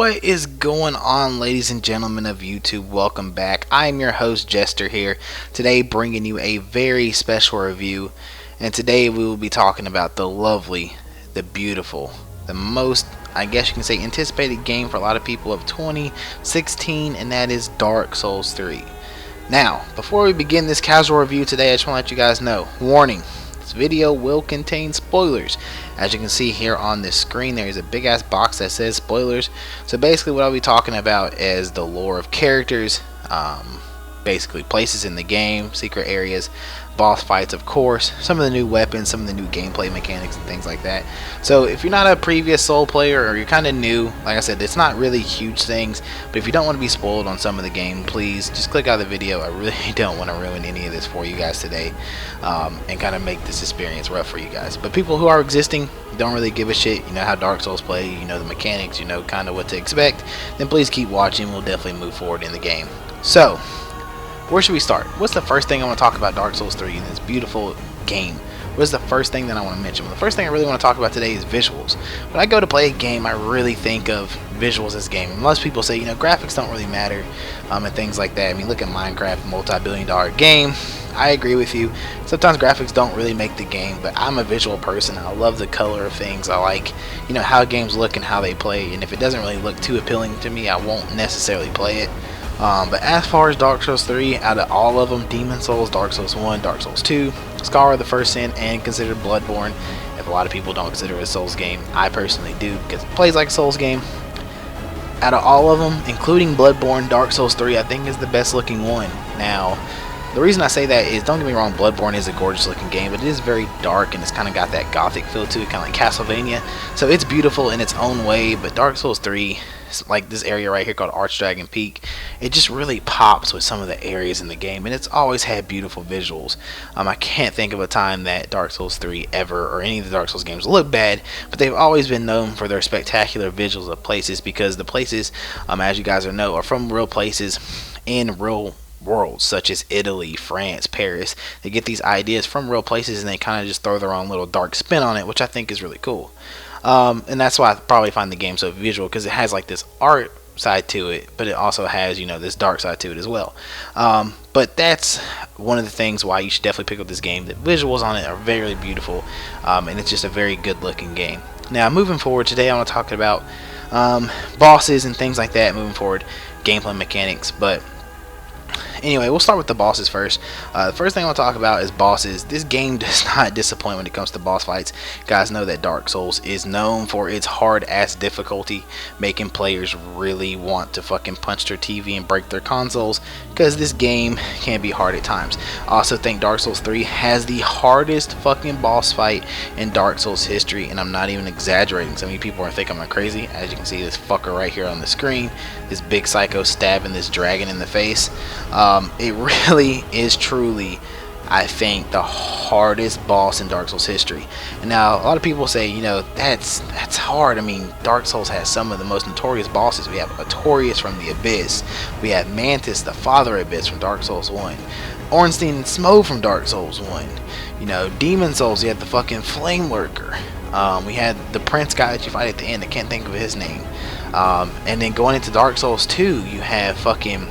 What is going on, ladies and gentlemen of YouTube? Welcome back. I am your host, Jester, here today, bringing you a very special review. And today we will be talking about the lovely, the beautiful, the most, I guess you can say, anticipated game for a lot of people of 2016, and that is Dark Souls 3. Now, before we begin this casual review today, I just want to let you guys know, warning, this video will contain spoilers. As you can see here on this screen, there is a big ass box that says spoilers. So basically what I'll be talking about is the lore of characters, basically places in the game, secret areas, boss fights, of course, some of the new weapons, some of the new gameplay mechanics and things like that. So if you're not a previous Soul player or you're kind of new, like I said, it's not really huge things, but if you don't want to be spoiled on some of the game, please just click out of the video. I really don't want to ruin any of this for you guys today, and kind of make this experience rough for you guys. But people who are existing, don't really give a shit, you know how Dark Souls play, you know the mechanics, you know kind of what to expect, then please keep watching. We'll definitely move forward in the game. So where should we start? What's the first thing I want to talk about Dark Souls 3 in this beautiful game? What's the first thing that I want to mention? Well, the first thing I really want to talk about today is visuals. When I go to play a game, I really think of visuals as game. Most people say, you know, graphics don't really matter, and things like that. I mean, look at Minecraft, multi-billion-dollar game. I agree with you. Sometimes graphics don't really make the game, but I'm a visual person. I love the color of things. I like, you know, how games look and how they play. And if it doesn't really look too appealing to me, I won't necessarily play it. But as far as Dark Souls 3, out of all of them, Demon Souls, Dark Souls 1, Dark Souls 2, Scholar of the First Sin, and considered Bloodborne, if a lot of people don't consider it a Souls game, I personally do, because it plays like a Souls game. Out of all of them, including Bloodborne, Dark Souls 3, I think is the best looking one. Now, the reason I say that is, don't get me wrong, Bloodborne is a gorgeous looking game, but it is very dark and it's kind of got that gothic feel to it, kind of like Castlevania. So it's beautiful in its own way, but Dark Souls 3, like this area right here called Archdragon Peak, it just really pops with some of the areas in the game, and it's always had beautiful visuals. I can't think of a time that Dark Souls 3 ever, or any of the Dark Souls games, look bad, but they've always been known for their spectacular visuals of places, because the places, as you guys know, are from real places in real worlds, such as Italy, France, Paris. They get these ideas from real places and they kind of just throw their own little dark spin on it, which I think is really cool. And that's why I probably find the game so visual, because it has like this art side to it, but it also has, you know, this dark side to it as well. But that's one of the things why you should definitely pick up this game. The visuals on it are very beautiful, and it's just a very good looking game. Now moving forward, today I want to talk about bosses and things like that moving forward, gameplay mechanics. But anyway, we'll start with the bosses first. The first thing I want to talk about is bosses. This game does not disappoint when it comes to boss fights. You guys know that Dark Souls is known for its hard ass difficulty, making players really want to fucking punch their TV and break their consoles, because this game can be hard at times. I also think Dark Souls 3 has the hardest fucking boss fight in Dark Souls history, and I'm not even exaggerating. Some of you people are thinking I'm crazy. As you can see, this fucker right here on the screen, this big psycho stabbing this dragon in the face. It really is truly, I think, the hardest boss in Dark Souls history. And now a lot of people say, you know, that's hard. I mean, Dark Souls has some of the most notorious bosses. We have Artorias from the Abyss. We have Mantis, the Father Abyss from Dark Souls 1. Ornstein and Smough from Dark Souls 1. You know, Demon Souls, you had the fucking Flame Lurker. We had the Prince guy that you fight at the end. I can't think of his name. And then going into Dark Souls 2, you have fucking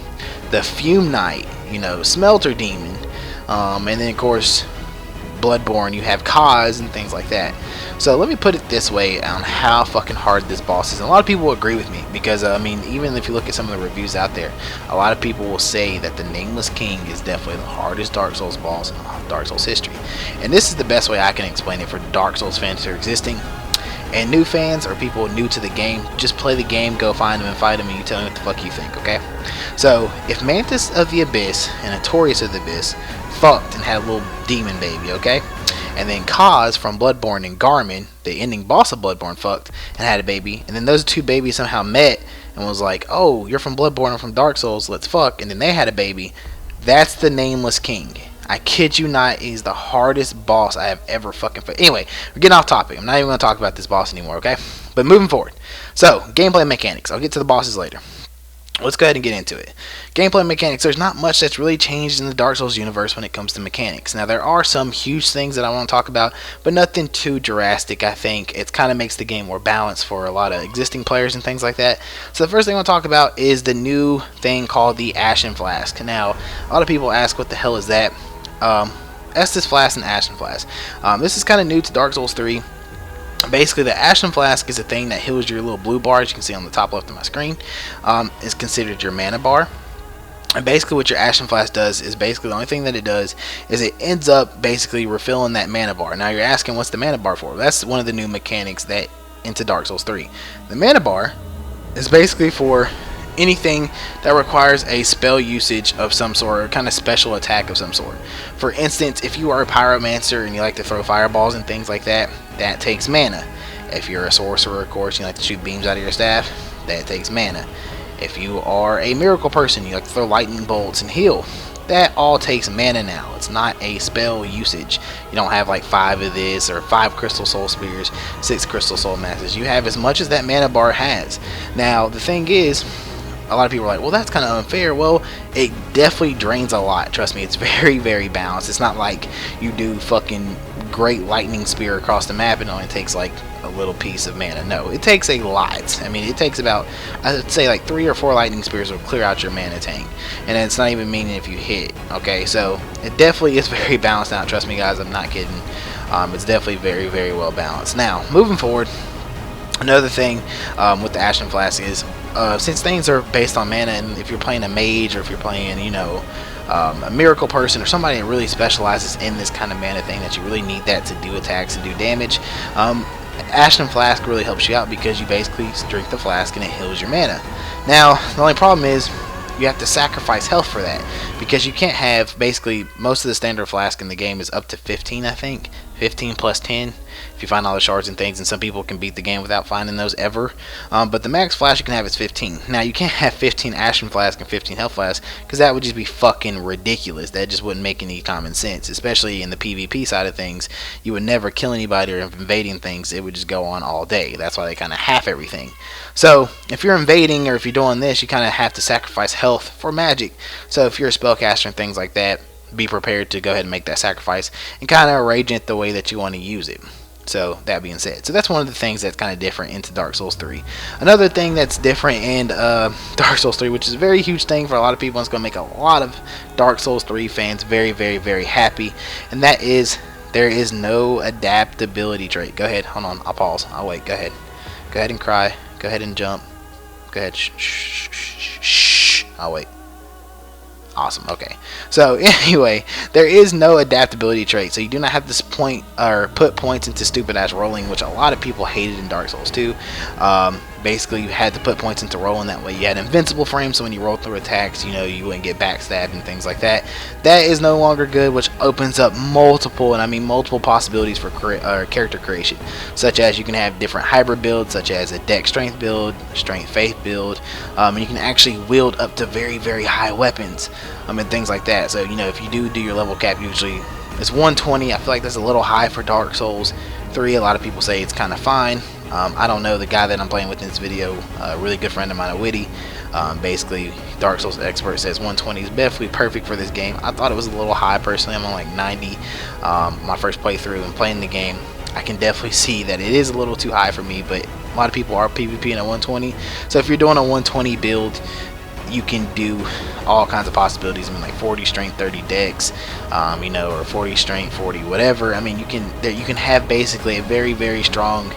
the Fume Knight, you know, Smelter Demon, and then of course Bloodborne, you have Kaz and things like that. So let me put it this way on how fucking hard this boss is. And a lot of people will agree with me, because I mean, even if you look at some of the reviews out there, a lot of people will say that the Nameless King is definitely the hardest Dark Souls boss in Dark Souls history. And this is the best way I can explain it for Dark Souls fans who are existing. And new fans, or people new to the game, just play the game, go find them and fight them, and you tell me what the fuck you think, okay? So, if Mantis of the Abyss and Artorias of the Abyss fucked and had a little demon baby, okay? And then Kaz from Bloodborne and Garmin, the ending boss of Bloodborne, fucked and had a baby, and then those two babies somehow met and was like, oh, you're from Bloodborne, I'm from Dark Souls, let's fuck, and then they had a baby. That's the Nameless King. I kid you not, he's the hardest boss I have ever fucking fought. Anyway, we're getting off topic. I'm not even going to talk about this boss anymore, okay? But moving forward. So, gameplay mechanics. I'll get to the bosses later. let's go ahead and get into it. Gameplay mechanics. There's not much that's really changed in the Dark Souls universe when it comes to mechanics. Now, there are some huge things that I want to talk about, but nothing too drastic. I think it kind of makes the game more balanced for a lot of existing players and things like that. So the first thing I want to talk about is the new thing called the ASHEN Flask. Now, a lot of people ask, what the hell is that? Estus Flask and ASHEN Flask. This is kind of new to Dark Souls 3. Basically, the ASHEN Flask is a thing that heals your little blue bar, as you can see on the top left of my screen. Is considered your mana bar. And basically what your ASHEN Flask does is basically the only thing that it does is it ends up basically refilling that mana bar. Now you're asking, what's the mana bar for? That's one of the new mechanics that into Dark Souls 3. The mana bar is basically for anything that requires a spell usage of some sort, or kind of special attack of some sort. For instance, if you are a pyromancer and you like to throw fireballs and things like that, that takes mana. If you're a sorcerer, of course, you like to shoot beams out of your staff, that takes mana. If you are a miracle person, you like to throw lightning bolts and heal, that all takes mana now. It's not a spell usage. You don't have like 5 of this, or 5 crystal soul spears, 6 crystal soul masses. You have as much as that mana bar has. Now the thing is, a lot of people are like, well, that's kind of unfair. Well, it definitely drains a lot. Trust me, it's very, very balanced. It's not like you do fucking great lightning spear across the map and it only takes like a little piece of mana. No, it takes a lot. I mean, it takes about, I'd say like 3 or 4 lightning spears will clear out your mana tank, and it's not even meaning if you hit. Okay, so it definitely is very balanced out. Trust me, guys, I'm not kidding. It's definitely very, very well balanced. Now, moving forward, another thing with the ASHEN Flask is, since things are based on mana, and if you're playing a mage, or if you're playing, you know, a miracle person, or somebody that really specializes in this kind of mana thing, that you really need that to do attacks and do damage, ASHEN Flask really helps you out, because you basically drink the flask and it heals your mana. Now, the only problem is you have to sacrifice health for that, because you can't have, basically, most of the standard flask in the game is up to 15, I think. 15 plus 10 if you find all the shards and things, and some people can beat the game without finding those ever, but the max flask you can have is 15. Now you can't have 15 ASHEN Flask and 15 health flasks, because that would just be fucking ridiculous. That just wouldn't make any common sense, especially in the PvP side of things. You would never kill anybody or invading things. It would just go on all day. That's why they kind of half everything. So if you're invading, or if you're doing this, you kind of have to sacrifice health for magic. So if you're a spellcaster and things like that, be prepared to go ahead and make that sacrifice and kind of arrange it the way that you want to use it. So that being said, so that's one of the things that's kind of different into Dark Souls 3. Another thing that's different in Dark Souls 3, which is a very huge thing for a lot of people, and it's going to make a lot of Dark Souls 3 fans very, very, very happy, and that is, there is no adaptability trait. Go ahead, hold on, I'll pause, I'll wait, go ahead and cry, go ahead and jump, go ahead, shh, I'll wait. Awesome. Okay. So anyway, there is no adaptability trait, so you do not have to put points into stupid ass rolling, which a lot of people hated in Dark Souls 2. Basically, you had to put points into rolling. That way, you had invincible frames, so when you roll through attacks, you know, you wouldn't get backstabbed and things like that. That is no longer good, which opens up multiple, and I mean multiple possibilities for character creation, such as you can have different hybrid builds, such as a dex strength build, strength faith build, and you can actually wield up to very, very high weapons, and things like that. So, you know, if you do your level cap, usually it's 120. I feel like that's a little high for Dark Souls 3. A lot of people say it's kind of fine. I don't know, the guy that I'm playing with in this video, a really good friend of mine, Witty, basically Dark Souls expert, says 120 is definitely perfect for this game. I thought it was a little high personally. I'm on like 90 my first playthrough and playing the game. I can definitely see that it is a little too high for me, but a lot of people are PvPing at 120. So if you're doing a 120 build, you can do all kinds of possibilities. I mean, like 40 strength, 30 dex, you know, or 40 strength, 40 whatever. I mean, you can have basically a very, very strong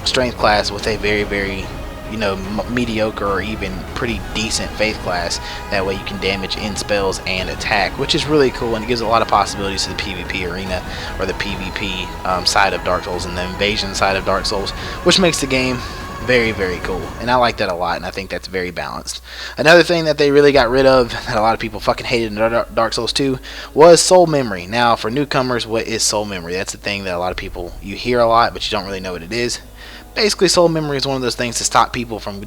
strength class with a very, very, you know, mediocre or even pretty decent faith class. That way you can damage in spells and attack, which is really cool, and it gives a lot of possibilities to the PvP arena, or the PvP side of Dark Souls, and the invasion side of Dark Souls, which makes the game very, very cool, and I like that a lot, and I think that's very balanced. Another thing that they really got rid of, that a lot of people fucking hated in Dark Souls 2, was soul memory. Now, for newcomers, what is soul memory? That's the thing that a lot of people, you hear a lot, but you don't really know what it is. Basically, soul memory is one of those things to stop people from,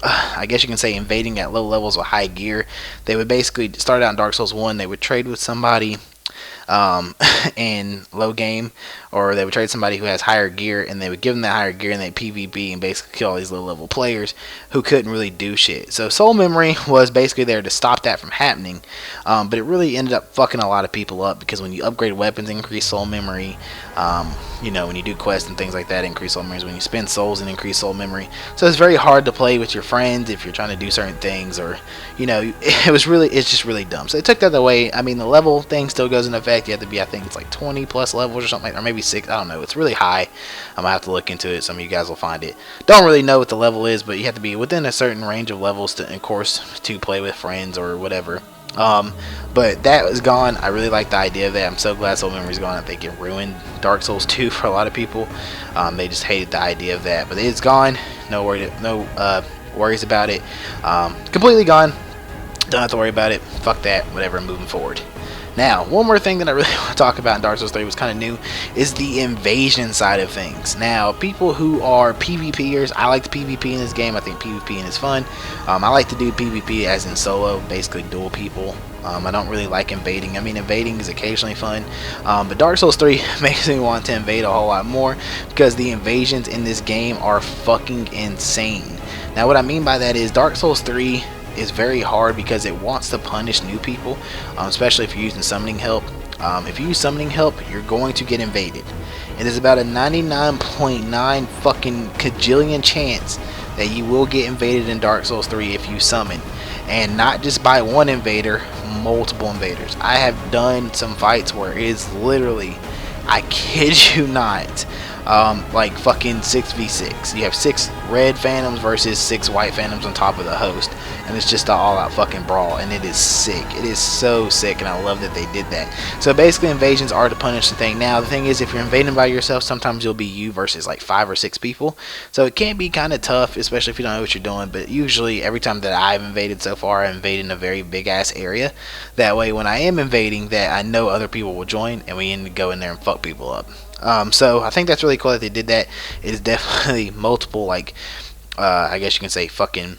I guess you can say, invading at low levels with high gear. They would basically start out in Dark Souls 1, they would trade with somebody, in low game, or they would trade somebody who has higher gear, and they would give them that higher gear, and they PvP and basically kill all these low level players who couldn't really do shit. So soul memory was basically there to stop that from happening, but it really ended up fucking a lot of people up, because when you upgrade weapons, increase soul memory. When you do quests and things like that, increase soul memories. When you spend souls, and increase soul memory. So it's very hard to play with your friends if you're trying to do certain things, or it's just really dumb. So they took that away. I mean, the level thing still goes into effect. You have to be, I think it's like 20 plus levels or something, or maybe 6. I don't know. It's really high. I'm gonna have to look into it. Some of you guys will find it. Don't really know what the level is, but you have to be within a certain range of levels to, of course, to play with friends or whatever. But that was gone. I really like the idea of that. I'm so glad soul memory's gone. I think it ruined Dark Souls 2 for a lot of people. They just hated the idea of that, but it's gone. No worries about it. Completely gone. Don't have to worry about it. Fuck that. Whatever. Moving forward. Now, one more thing that I really want to talk about in Dark Souls 3 was kind of new, is the invasion side of things. Now, people who are PvPers, I like the PvP in this game. I think PvPing is fun. I like to do PvP as in solo, basically duel people. I don't really like invading. I mean, invading is occasionally fun, but Dark Souls 3 makes me want to invade a whole lot more, because the invasions in this game are fucking insane. Now, what I mean by that is Dark Souls 3 is very hard because it wants to punish new people, especially if you're using summoning help. If you use summoning help, you're going to get invaded. It is about a 99.9 fucking cajillion chance that you will get invaded in Dark Souls 3 if you summon, and not just by one invader, multiple invaders. I have done some fights where it is literally, I kid you not, like fucking 6v6. You have 6 red phantoms versus 6 white phantoms on top of the host, and it's just an all-out fucking brawl, and it is sick. It is so sick, and I love that they did that. So basically, invasions are to punish the thing. Now, the thing is, if you're invading by yourself, sometimes you'll be you versus like 5 or 6 people, so it can be kind of tough, especially if you don't know what you're doing. But usually, every time that I've invaded so far, I invaded in a very big-ass area. That way, when I am invading, that I know other people will join, and we end up go in there and fuck people up. So I think that's really cool that they did that. It is definitely multiple, like, I guess you can say fucking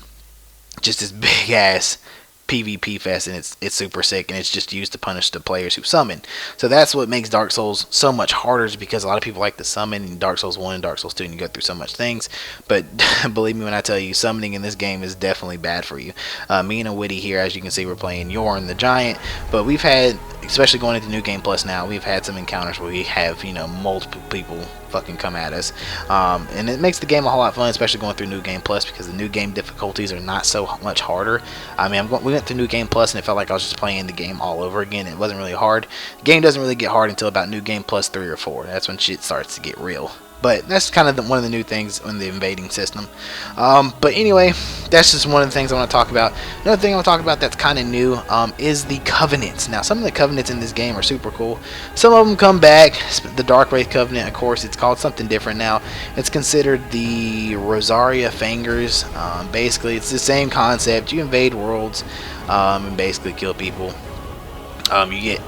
just this big ass PvP fest, and it's super sick, and it's just used to punish the players who summon. So that's what makes Dark Souls so much harder, is because a lot of people like to summon in Dark Souls 1 and Dark Souls 2, and you go through so much things. But believe me when I tell you, summoning in this game is definitely bad for you. Me and a Witty here, as you can see, we're playing Yorn the Giant, but we've had, especially going into New Game Plus now, we've had some encounters where we have, multiple people fucking come at us, and it makes the game a whole lot fun, especially going through New Game Plus, because the new game difficulties are not so much harder. I mean, we went through New Game Plus, and it felt like I was just playing the game all over again. It wasn't really hard. The game doesn't really get hard until about New Game Plus 3 or 4. That's when shit starts to get real. But that's kind of one of the new things in the invading system. But anyway, that's just one of the things I want to talk about. Another thing I want to talk about that's kind of new is the covenants. Now, some of the covenants in this game are super cool. Some of them come back. The Dark Wraith Covenant, of course, it's called something different now. It's considered the Rosaria Fangers. Basically, it's the same concept. You invade worlds and basically kill people. You get,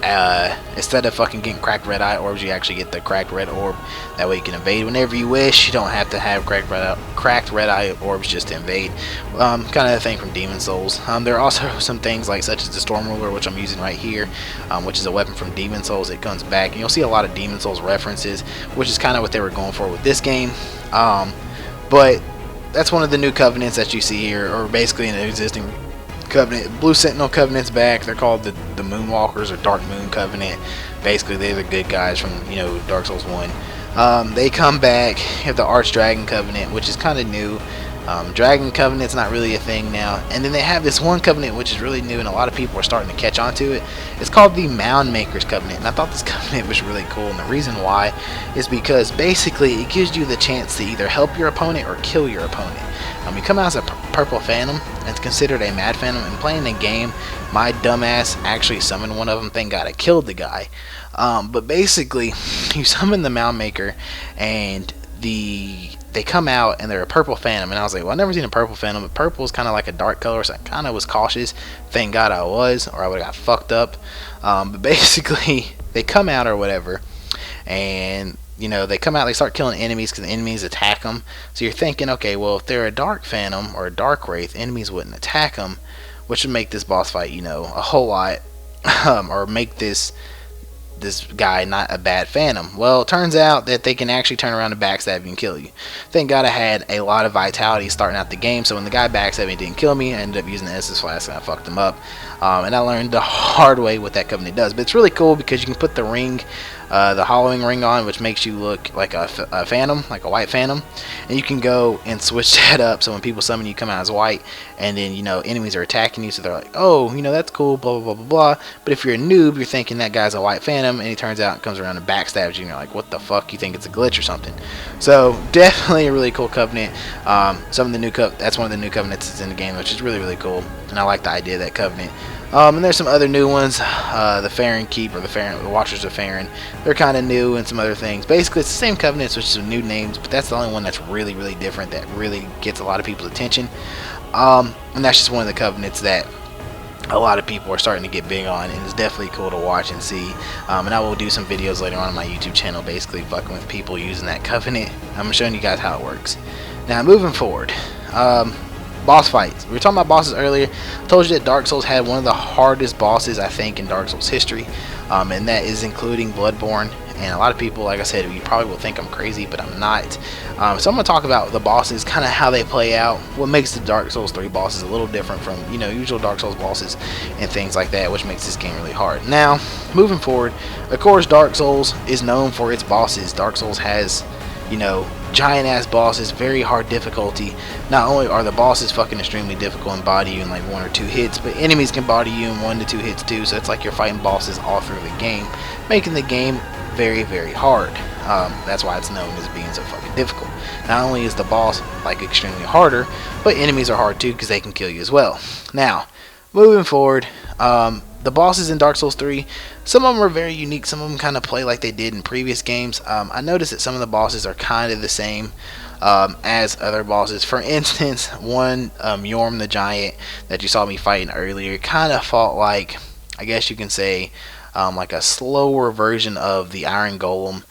instead of fucking getting cracked red eye orbs, you actually get the cracked red orb. That way you can invade whenever you wish. You don't have to have cracked red eye orbs just to invade. Kind of a thing from Demon Souls. There are also some things like such as the Storm Ruler, which I'm using right here, which is a weapon from Demon Souls. It comes back, and you'll see a lot of Demon Souls references, which is kind of what they were going for with this game. But that's one of the new covenants that you see here, or basically an existing covenant. Blue Sentinel Covenant's back. They're called the Moonwalkers, or Dark Moon Covenant. Basically, they're the good guys from Dark Souls 1. They come back. You have the Arch Dragon Covenant, which is kind of new. Dragon Covenant's not really a thing now. And then they have this one covenant which is really new, and a lot of people are starting to catch on to it. It's called the Mound Makers Covenant, and I thought this covenant was really cool, and the reason why is because basically it gives you the chance to either help your opponent or kill your opponent. You come out as a purple phantom, and it's considered a mad phantom, and playing the game, my dumbass actually summoned one of them. Thank God I killed the guy. But basically, you summon the Mound Maker, and they come out and they're a purple phantom, and I was like, well, I've never seen a purple phantom, but purple is kind of like a dark color, so I kind of was cautious. Thank God I was, or I would have got fucked up. But basically, they come out or whatever, and they come out, they start killing enemies because the enemies attack them. So you're thinking, okay, well, if they're a dark phantom or a dark wraith, enemies wouldn't attack them, which would make this boss fight, a whole lot, or make this this guy not a bad phantom? Well, it turns out that they can actually turn around and backstab you and kill you. Thank God I had a lot of vitality starting out the game, so when the guy backstabbed me didn't kill me, I ended up using the Estus Flask and I fucked him up. And I learned the hard way what that Covenant does. But it's really cool because you can put the ring, the hollowing ring on, which makes you look like a phantom, like a white phantom, and you can go and switch that up so when people summon you, come out as white, and then, you know, enemies are attacking you, so they're like, oh, you know, that's cool, blah blah blah blah blah. But if you're a noob, you're thinking that guy's a white phantom, and he turns out comes around and backstabs you, and you're like, what the fuck? You think it's a glitch or something? So definitely a really cool Covenant. Some of the new that's one of the new Covenants that's in the game, which is really really cool, and I like the idea of that Covenant. And there's some other new ones, the Farron Keep, or the Watchers of Farron. They're kind of new, and some other things. Basically, it's the same Covenants with some new names, but that's the only one that's really, really different, that really gets a lot of people's attention. And that's just one of the Covenants that a lot of people are starting to get big on, and it's definitely cool to watch and see. And I will do some videos later on my YouTube channel, basically fucking with people using that Covenant. I'm showing you guys how it works. Now, moving forward. Boss fights. We were talking about bosses earlier. I told you that Dark Souls had one of the hardest bosses, I think, in Dark Souls history, and that is including Bloodborne. And a lot of people, like I said, you probably will think I'm crazy, but I'm not. So I'm going to talk about the bosses, kind of how they play out, what makes the Dark Souls 3 bosses a little different from, you know, usual Dark Souls bosses and things like that, which makes this game really hard. Now, moving forward, of course, Dark Souls is known for its bosses. Dark Souls has, you know, giant ass bosses, very hard difficulty. Not only are the bosses fucking extremely difficult and body you in like 1 or 2 hits, but enemies can body you in 1 to 2 hits too, so it's like you're fighting bosses all through the game, making the game very, very hard. That's why it's known as being so fucking difficult. Not only is the boss like extremely harder, but enemies are hard too because they can kill you as well. Now, moving forward, the bosses in Dark Souls 3, some of them are very unique. Some of them kind of play like they did in previous games. I noticed that some of the bosses are kind of the same as other bosses. For instance, one, Yorm the Giant that you saw me fighting earlier, kind of fought like, I guess you can say, like a slower version of the Iron Golem.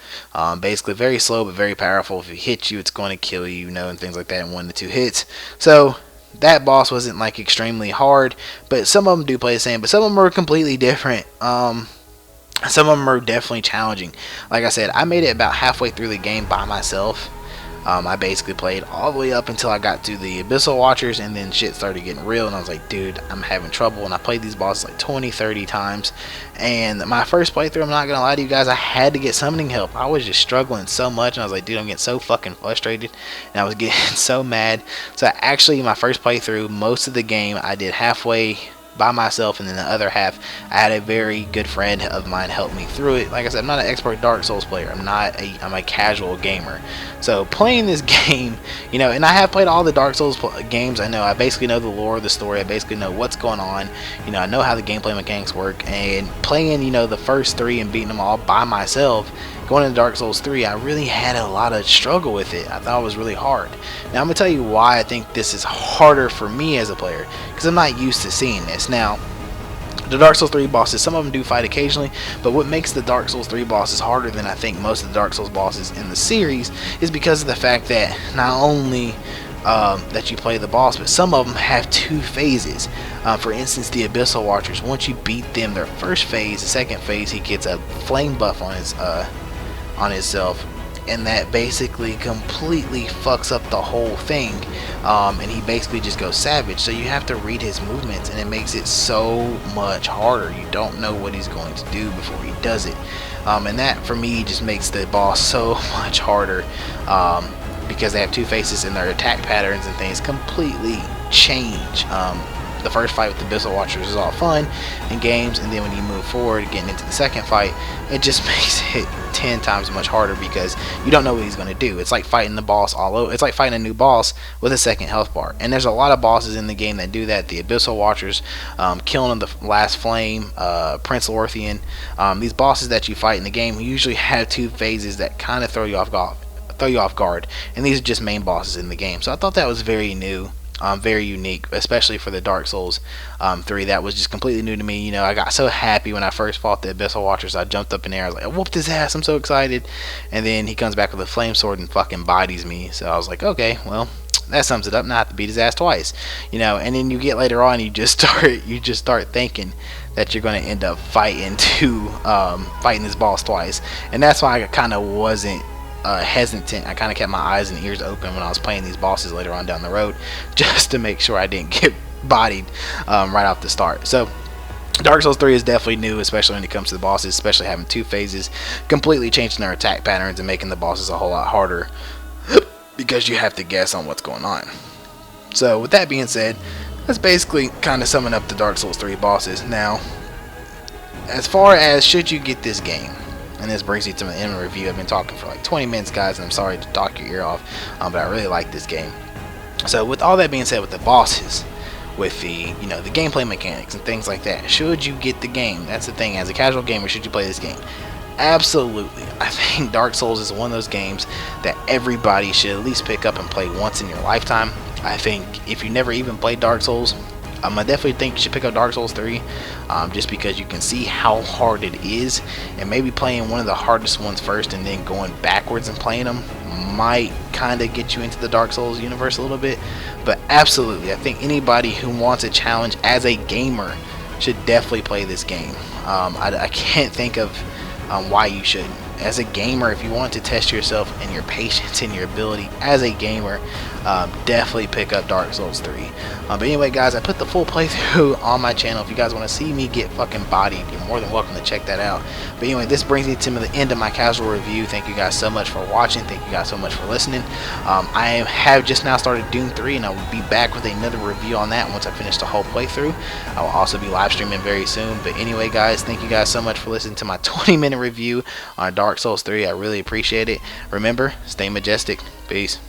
Basically very slow but very powerful. If it hits you, it's going to kill you, you know, and things like that in 1 to 2 hits. So that boss wasn't like extremely hard, but some of them do play the same, but some of them are completely different. Some of them are definitely challenging. Like I said, I made it about halfway through the game by myself. I basically played all the way up until I got to the Abyssal Watchers, and then shit started getting real, and I was like, dude, I'm having trouble. And I played these bosses like 20-30 times, and my first playthrough, I'm not gonna lie to you guys, I had to get summoning help. I was just struggling so much, and I was like, dude, I'm getting so fucking frustrated, and I was getting so mad. So actually, my first playthrough, most of the game I did halfway by myself, and then the other half I had a very good friend of mine help me through it. Like I said, I'm not an expert Dark Souls player. I'm a casual gamer. So playing this game, you know, and I have played all the Dark Souls games. I know, I basically know the lore, the story. I basically know what's going on. You know, I know how the gameplay mechanics work. And playing, you know, the first 3 and beating them all by myself, going into Dark Souls 3, I really had a lot of struggle with it. I thought it was really hard. Now I'm going to tell you why I think this is harder for me as a player, because I'm not used to seeing this. Now, the Dark Souls 3 bosses, some of them do fight occasionally, but what makes the Dark Souls 3 bosses harder than I think most of the Dark Souls bosses in the series is because of the fact that not only that you play the boss, but some of them have 2 phases. For instance, the Abyssal Watchers, once you beat them their first phase, the second phase, he gets a flame buff on himself, and that basically completely fucks up the whole thing, and he basically just goes savage. So you have to read his movements, and it makes it so much harder. You don't know what he's going to do before he does it, and that for me just makes the boss so much harder, because they have 2 faces and their attack patterns and things completely change. The first fight with the Abyssal Watchers is all fun and games, and then when you move forward, getting into the second fight, it just makes it 10 times much harder because you don't know what he's going to do. It's like fighting the boss all over. It's like fighting a new boss with a second health bar. And there's a lot of bosses in the game that do that. The Abyssal Watchers, killing the last flame, Prince Lorthian. These bosses that you fight in the game usually have 2 phases that kind of throw you off guard. And these are just main bosses in the game. So I thought that was very new. Very unique, especially for the Dark Souls 3. That was just completely new to me. You know, I got so happy when I first fought the Abyssal Watchers. I jumped up in there. I was like, I whooped his ass. I'm so excited. And then he comes back with a flame sword and fucking bodies me. So I was like, okay, well, that sums it up. Now I have to beat his ass twice. You know, and then you get later on, you just start thinking that you're going to end up fighting this boss twice. And that's why I kind of wasn't hesitant. I kind of kept my eyes and ears open when I was playing these bosses later on down the road, just to make sure I didn't get bodied right off the start. So Dark Souls 3 is definitely new, especially when it comes to the bosses, especially having 2 phases, completely changing their attack patterns and making the bosses a whole lot harder because you have to guess on what's going on. So with that being said, that's basically kind of summing up the Dark Souls 3 bosses. Now, as far as should you get this game, and this brings you to my end review. I've been talking for like 20 minutes, guys, and I'm sorry to talk your ear off, but I really like this game. So with all that being said, with the bosses, with the the gameplay mechanics and things like that, should you get the game? That's the thing. As a casual gamer, should you play this game? Absolutely. I think Dark Souls is one of those games that everybody should at least pick up and play once in your lifetime. I think if you never even played Dark Souls, I definitely think you should pick up Dark Souls 3, just because you can see how hard it is, and maybe playing one of the hardest ones first and then going backwards and playing them might kind of get you into the Dark Souls universe a little bit. But absolutely, I think anybody who wants a challenge as a gamer should definitely play this game. I can't think of why you shouldn't. As a gamer, if you want to test yourself and your patience and your ability as a gamer, definitely pick up Dark Souls 3. But anyway, guys, I put the full playthrough on my channel. If you guys want to see me get fucking bodied, you're more than welcome to check that out. But anyway, this brings me to the end of my casual review. Thank you guys so much for watching. Thank you guys so much for listening. I have just now started Doom 3, and I will be back with another review on that once I finish the whole playthrough. I will also be live streaming very soon. But anyway, guys, thank you guys so much for listening to my 20-minute review on Dark Souls 3. I really appreciate it. Remember, stay majestic. Peace.